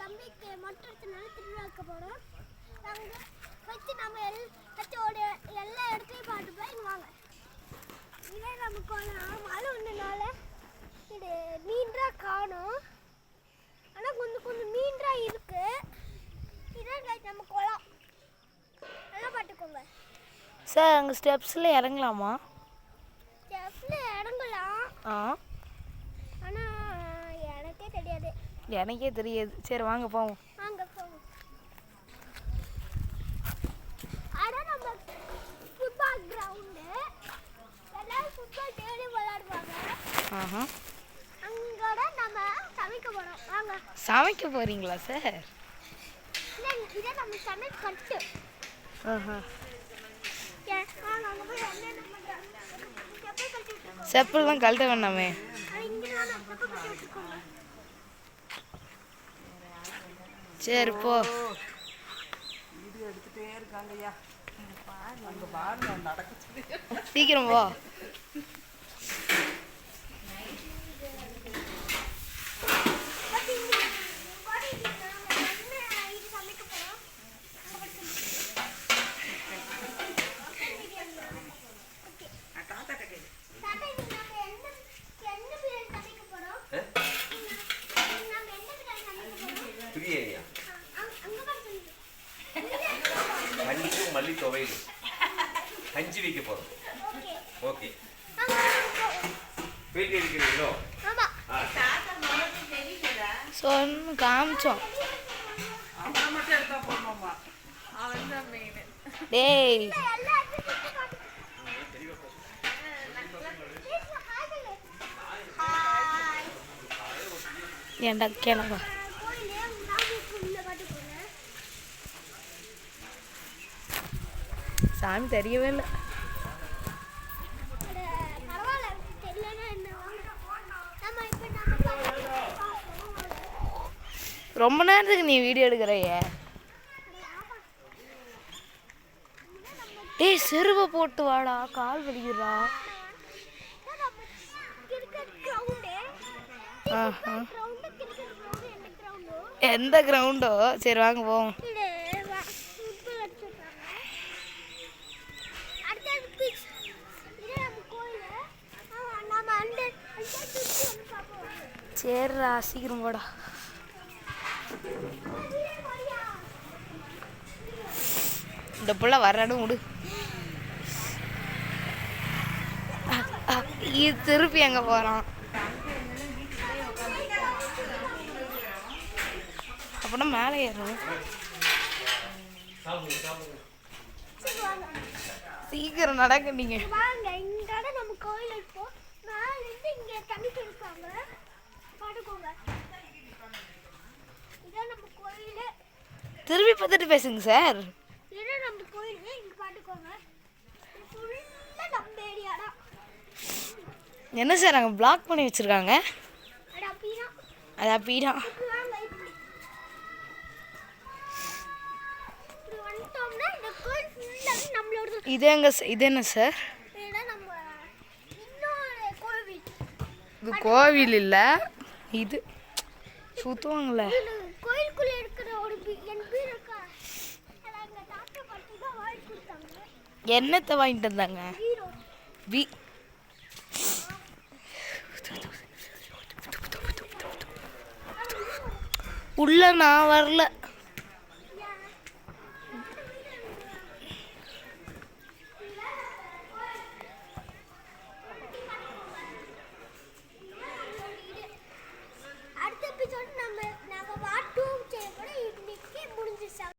தம்பிக்கு மொட்டை எடுத்தனால திருவிழாக்க போகிறோம். நாங்கள் வச்சு நம்ம எல்லா இடத்தையும் பார்த்து போய் வாங்க. இதே நமக்கு மழை வந்தனால இது மீன்றாக காணும். ஆனால் கொஞ்சம் மீன்றாக இருக்கு. இதான் நம்ம குளம். நல்லா பார்த்துக்கோங்க சார். அங்கே ஸ்டெப்ஸில் இறங்கலாமா? ஸ்டெப்ஸில் இறங்கலாம். ஆனால் எனக்கே தெரியாது. எனக்கே தெரியாது. சரி வாங்க போவோம். வாங்க போவோம். அதான் நம்ம ஃபுட்பால் கிரவுண்டு. எல்லாரும் ஃபுட்பால் டெய்லி விளையாடுவாங்க. அங்கோட நம்ம சமைக்க போகிறோம். வாங்க. சமைக்க போகிறீங்களா சார்? இல்லை, இதை நம்ம சமைக்க கட்டு. செப்பல்லாம் கழட்ட வேண்டாமே. சரி போ. சீக்கிரம் போ. மல்லி துவையல் கஞ்சி வைக்க போறோம். ஓகே, போயிட்டு இருக்கிறீங்களோ? சொன்னு காமிச்சோம். டேய் ஏண்டா கிளம்பா. சாமி தெரியவே இல்லை. ரொம்ப நேரத்துக்கு நீ வீடியோ எடுக்கிறைய. டேய் செருவை போட்டு வாடா, கால் வலிக்குறா. எந்த கிரவுண்டோ? சரி வாங்க போவோம். சரிடா சீக்கிரம் போடா. இந்த புள்ள வர்றானு விடு. இது திருப்பி எங்க போறான்? அப்படின்னா மேலே ஏறும். சீக்கிரம் நடக்க. நீங்க திரும்பி பார்த்துட்டு பேசுங்க சார். என்ன சார் அங்கே பிளாக் பண்ணி வச்சிருக்காங்க? அது அப்படிதான். இது என்ன சார்? இது கோவில் இல்லை, இது சுத்துவாங்கள. என்னத்தை வாங்கிட்டு வந்தாங்க? உள்ள நான் வரல.